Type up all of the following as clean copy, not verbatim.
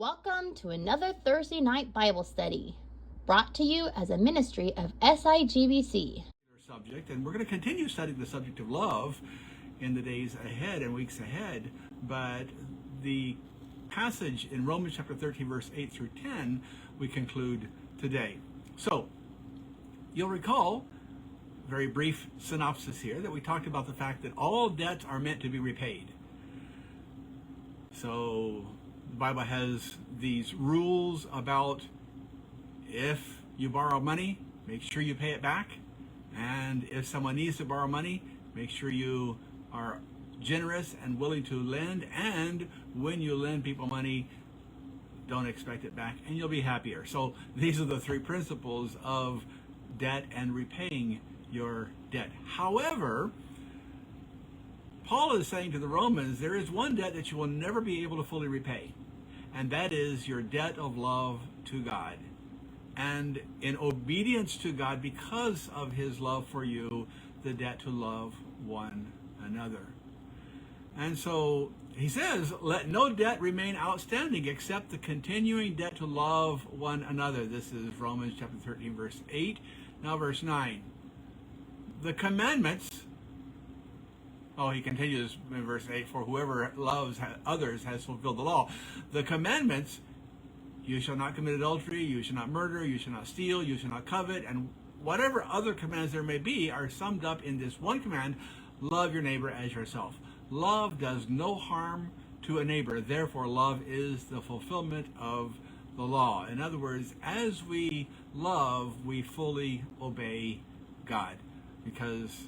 Welcome to another Thursday night Bible study, brought to you as a ministry of SIGBC. Subject, and we're going to continue studying the subject of love in the days ahead and weeks ahead, but the passage in Romans chapter 13 verse 8 through 10 we conclude today. So you'll recall, very brief synopsis here, that we talked about the fact that all debts are meant to be repaid. So the Bible has these rules about if you borrow money, make sure you pay it back. And if someone needs to borrow money, make sure you are generous and willing to lend. And when you lend people money, don't expect it back, and you'll be happier. So these are the three principles of debt and repaying your debt. However, Paul is saying to the Romans, there is one debt that you will never be able to fully repay, and that is your debt of love to God. And in obedience to God, because of his love for you, the debt to love one another. And so he says, let no debt remain outstanding except the continuing debt to love one another. This is Romans chapter 13, verse 8. Now verse 9. The commandments, he continues in verse 8, for whoever loves others has fulfilled the law. The commandments: you shall not commit adultery, you shall not murder, you shall not steal, you shall not covet, and whatever other commands there may be are summed up in this one command: love your neighbor as yourself. Love does no harm to a neighbor, therefore love is the fulfillment of the law. In other words, as we love, we fully obey God, because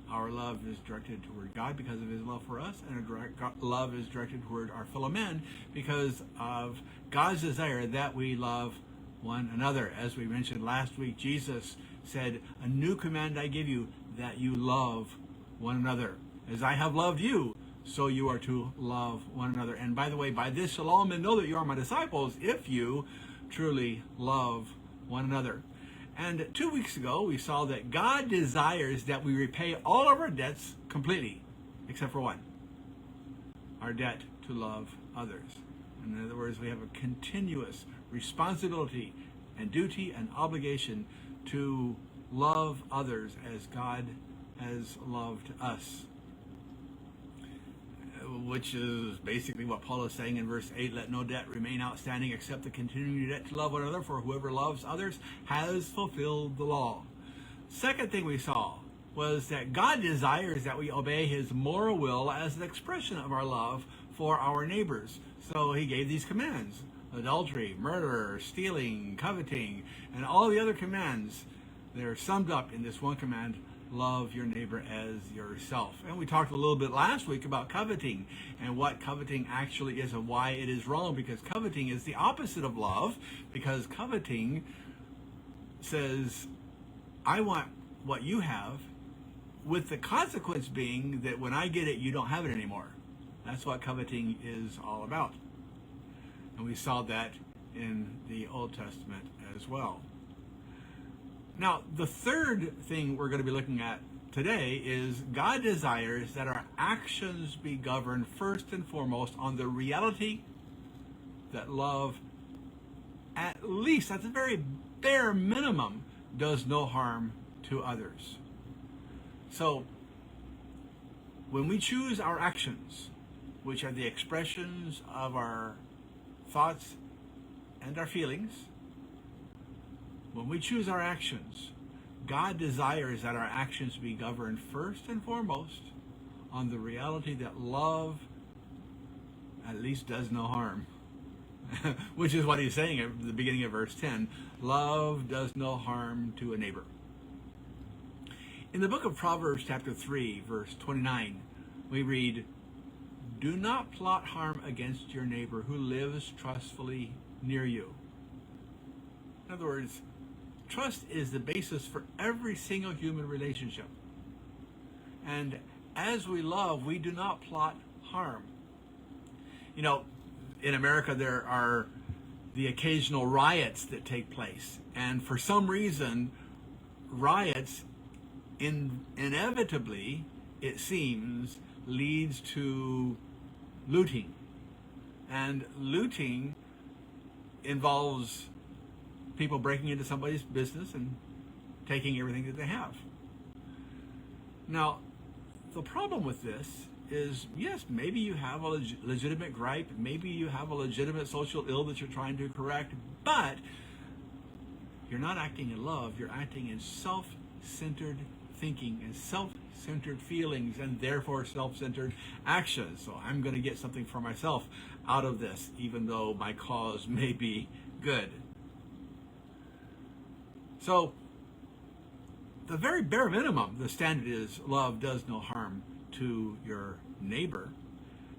our love is directed toward God because of his love for us, and our love is directed toward our fellow men because of God's desire that we love one another. As we mentioned last week, Jesus said, a new command I give you, that you love one another. As I have loved you, so you are to love one another. And by the way, by this shall all men know that you are my disciples, if you truly love one another. And 2 weeks ago, we saw that God desires that we repay all of our debts completely, except for one: our debt to love others. In other words, we have a continuous responsibility and duty and obligation to love others as God has loved us, which is basically what Paul is saying in verse 8, let no debt remain outstanding except the continuing debt to love one another, for whoever loves others has fulfilled the law. Second thing we saw was that God desires that we obey his moral will as an expression of our love for our neighbors. So he gave these commands: adultery, murder, stealing, coveting, and all the other commands. They're summed up in this one command: love your neighbor as yourself. And we talked a little bit last week about coveting and what coveting actually is and why it is wrong, because coveting is the opposite of love, because coveting says, I want what you have, with the consequence being that when I get it, you don't have it anymore. That's what coveting is all about. And we saw that in the Old Testament as well. Now, the third thing we're going to be looking at today is God desires that our actions be governed first and foremost on the reality that love, at least at the very bare minimum, does no harm to others. So, when we choose our actions, which are the expressions of our thoughts and our feelings, when we choose our actions, God desires that our actions be governed first and foremost on the reality that love at least does no harm. Which is what he's saying at the beginning of verse 10. Love does no harm to a neighbor. In the book of Proverbs chapter 3, verse 29, we read, do not plot harm against your neighbor who lives trustfully near you. In other words, trust is the basis for every single human relationship. And as we love, we do not plot harm. You know, in America there are the occasional riots that take place. And for some reason, riots inevitably, it seems, leads to looting. And looting involves people breaking into somebody's business and taking everything that they have. Now, the problem with this is, yes, maybe you have a legitimate gripe, maybe you have a legitimate social ill that you're trying to correct, but you're not acting in love, you're acting in self-centered thinking and self-centered feelings and therefore self-centered actions. So I'm going to get something for myself out of this, even though my cause may be good. So the very bare minimum, the standard is love does no harm to your neighbor.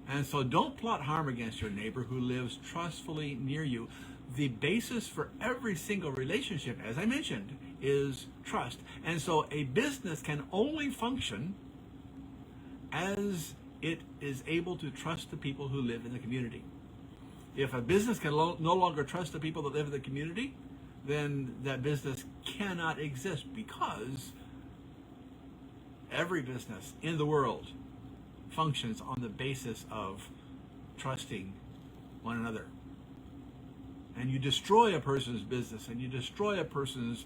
And so don't plot harm against your neighbor who lives trustfully near you. The basis for every single relationship, as I mentioned, is trust. And so a business can only function as it is able to trust the people who live in the community. If a business can no longer trust the people that live in the community, then that business cannot exist, because every business in the world functions on the basis of trusting one another. And you destroy a person's business, and you destroy a person's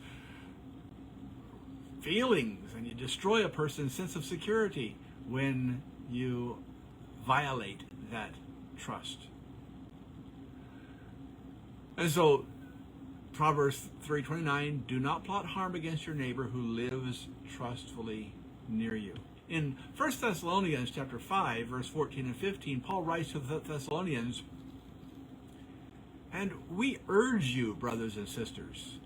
feelings, and you destroy a person's sense of security when you violate that trust. And so Proverbs 3:29, do not plot harm against your neighbor who lives trustfully near you. In 1 Thessalonians chapter 5, verse 14 and 15, Paul writes to the Thessalonians, and we urge you, brothers and sisters,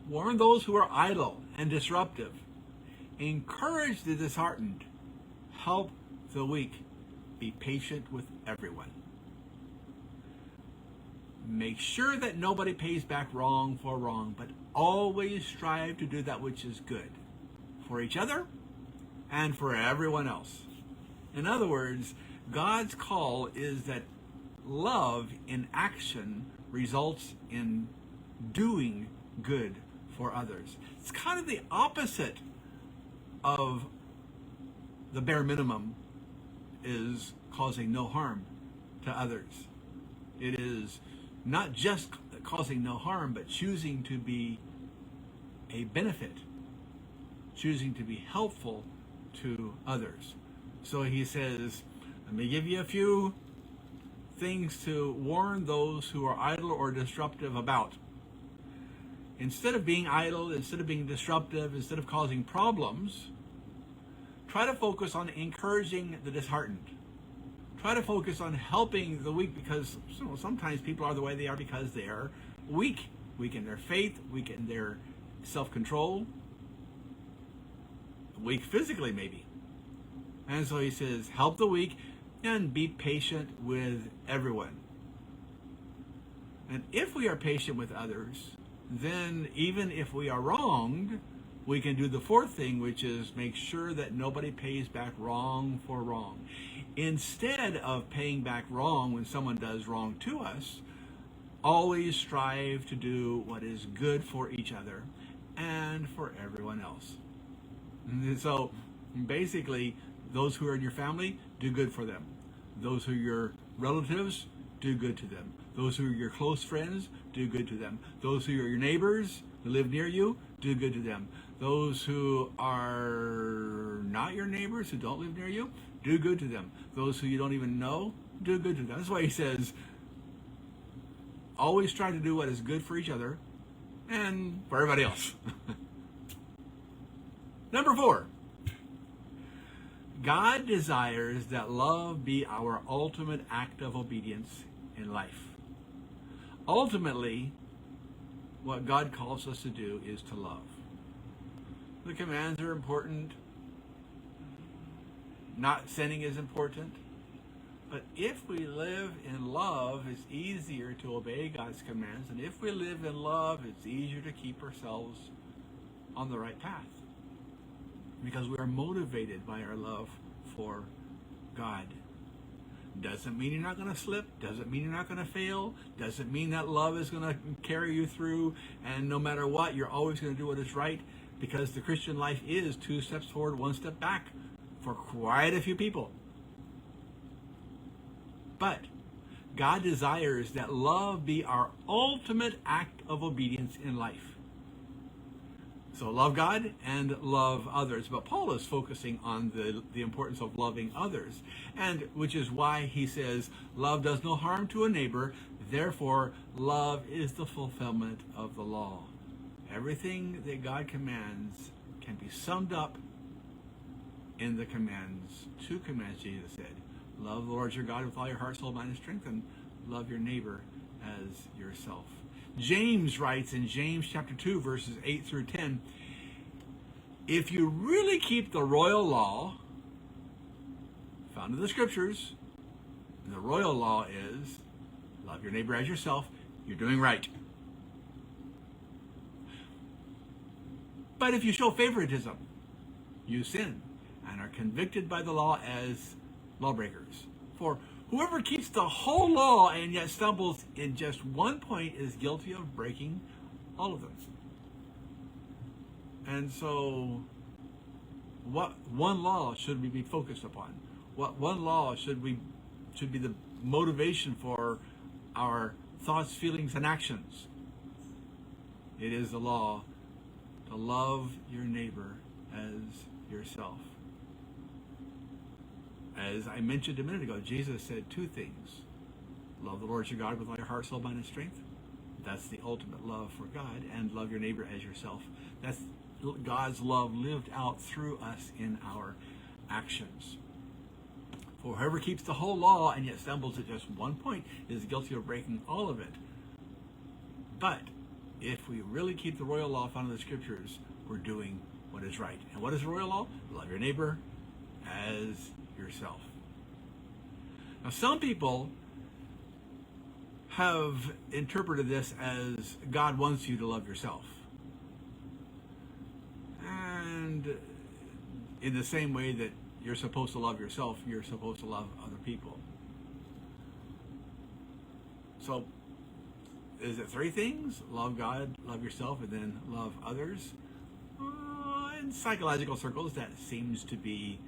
warn those who are idle and disruptive, encourage the disheartened, help the weak, be patient with everyone. Make sure that nobody pays back wrong for wrong, but always strive to do that which is good for each other and for everyone else. In other words, God's call is that love in action results in doing good for others. It's kind of the opposite of the bare minimum is causing no harm to others. It is not just causing no harm, but choosing to be a benefit, choosing to be helpful to others. So he says, let me give you a few things to warn those who are idle or disruptive about. Instead of being idle, instead of being disruptive, instead of causing problems, try to focus on encouraging the disheartened. Try to focus on helping the weak, because sometimes people are the way they are because they are weak. Weak in their faith, weak in their self-control, weak physically maybe. And so he says, help the weak and be patient with everyone. And if we are patient with others, then even if we are wronged, we can do the fourth thing, which is make sure that nobody pays back wrong for wrong. Instead of paying back wrong when someone does wrong to us, always strive to do what is good for each other and for everyone else. And so basically, those who are in your family, do good for them. Those who are your relatives, do good to them. Those who are your close friends, do good to them. Those who are your neighbors who live near you, do good to them. Those who are not your neighbors, who don't live near you, do good to them. Those who you don't even know, do good to them. That's why he says, always try to do what is good for each other and for everybody else. Number 4, God desires that love be our ultimate act of obedience in life. Ultimately, what God calls us to do is to love. The commands are important. Not sinning is important. But if we live in love, it's easier to obey God's commands. And if we live in love, it's easier to keep ourselves on the right path, because we are motivated by our love for God. Doesn't mean you're not going to slip. Doesn't mean you're not going to fail. Doesn't mean that love is going to carry you through, and no matter what, you're always going to do what is right, because the Christian life is 2 steps forward, 1 step back for quite a few people. But God desires that love be our ultimate act of obedience in life. So love God and love others. But Paul is focusing on the importance of loving others, and which is why he says, love does no harm to a neighbor. Therefore, love is the fulfillment of the law. Everything that God commands can be summed up in the commands. 2 commands, Jesus said. Love the Lord your God with all your heart, soul, mind, and strength, and love your neighbor as yourself. James writes in James chapter 2, verses 8 through 10, if you really keep the royal law found in the scriptures, and the royal law is love your neighbor as yourself, you're doing right. But if you show favoritism, you sin and are convicted by the law as lawbreakers. For whoever keeps the whole law and yet stumbles in just one point is guilty of breaking all of them. And so, what one law should we be focused upon? What one law should be the motivation for our thoughts, feelings, and actions? It is the law to love your neighbor as yourself. As I mentioned a minute ago, Jesus said 2 things. Love the Lord your God with all your heart, soul, mind, and strength. That's the ultimate love for God. And love your neighbor as yourself. That's God's love lived out through us in our actions. For whoever keeps the whole law and yet stumbles at just one point is guilty of breaking all of it. But if we really keep the royal law found in the scriptures, we're doing what is right. And what is the royal law? Love your neighbor as yourself. Now, some people have interpreted this as God wants you to love yourself. And in the same way that you're supposed to love yourself, you're supposed to love other people. So, is it 3 things? Love God, love yourself, and then love others? In psychological circles, that seems to be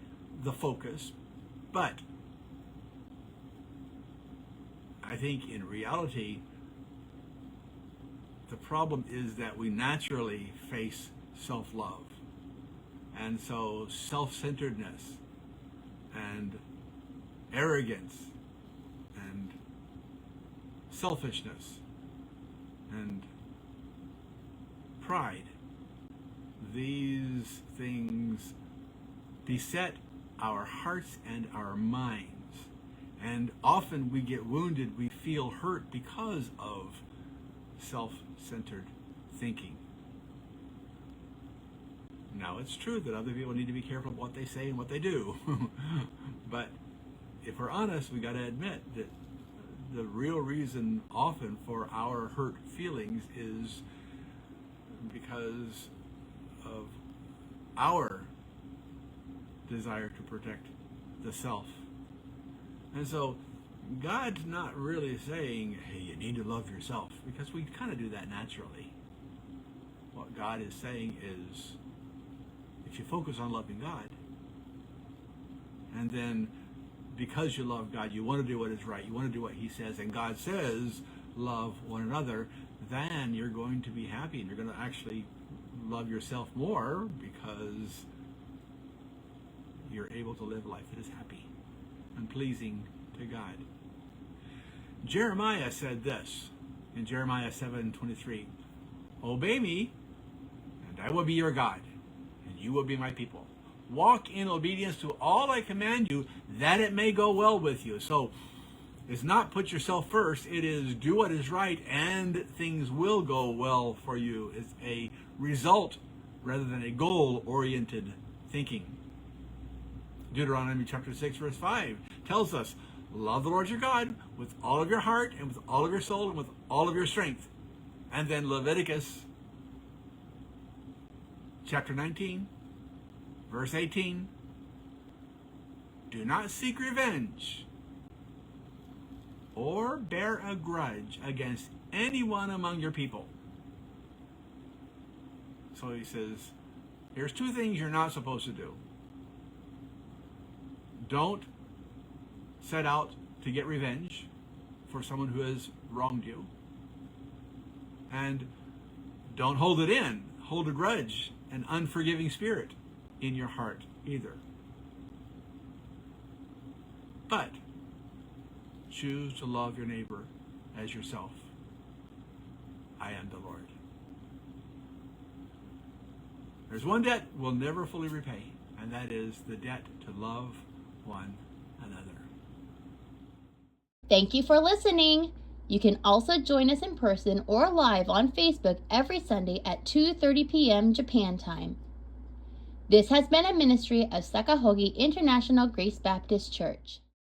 the focus. But I think in reality, the problem is that we naturally face self-love. And so self-centeredness and arrogance and selfishness and pride, these things beset our hearts and our minds. And often we get wounded, we feel hurt because of self-centered thinking. Now, it's true that other people need to be careful of what they say and what they do. But if we're honest, we got to admit that the real reason often for our hurt feelings is because of our desire to protect the self. And so God's not really saying, hey, you need to love yourself, because we kind of do that naturally. What God is saying is, if you focus on loving God, and then because you love God, you want to do what is right, you want to do what He says, and God says, love one another, then you're going to be happy, and you're going to actually love yourself more, because you're able to live a life that is happy and pleasing to God. Jeremiah said this in Jeremiah 7:23, obey me, and I will be your God, and you will be my people. Walk in obedience to all I command you, that it may go well with you. So it's not put yourself first, it is do what is right, and things will go well for you. It's a result rather than a goal-oriented thinking. Deuteronomy chapter 6, verse 5 tells us, love the Lord your God with all of your heart and with all of your soul and with all of your strength. And then Leviticus chapter 19, verse 18, do not seek revenge or bear a grudge against anyone among your people. So he says, here's 2 things you're not supposed to do. Don't set out to get revenge for someone who has wronged you. And don't hold it in. Hold a grudge, an unforgiving spirit in your heart either. But choose to love your neighbor as yourself. I am the Lord. There's one debt we'll never fully repay, and that is the debt to love one another. Thank you for listening. You can also join us in person or live on Facebook every Sunday at 2:30 p.m. Japan time. This has been a ministry of Sakahogi International Grace Baptist Church.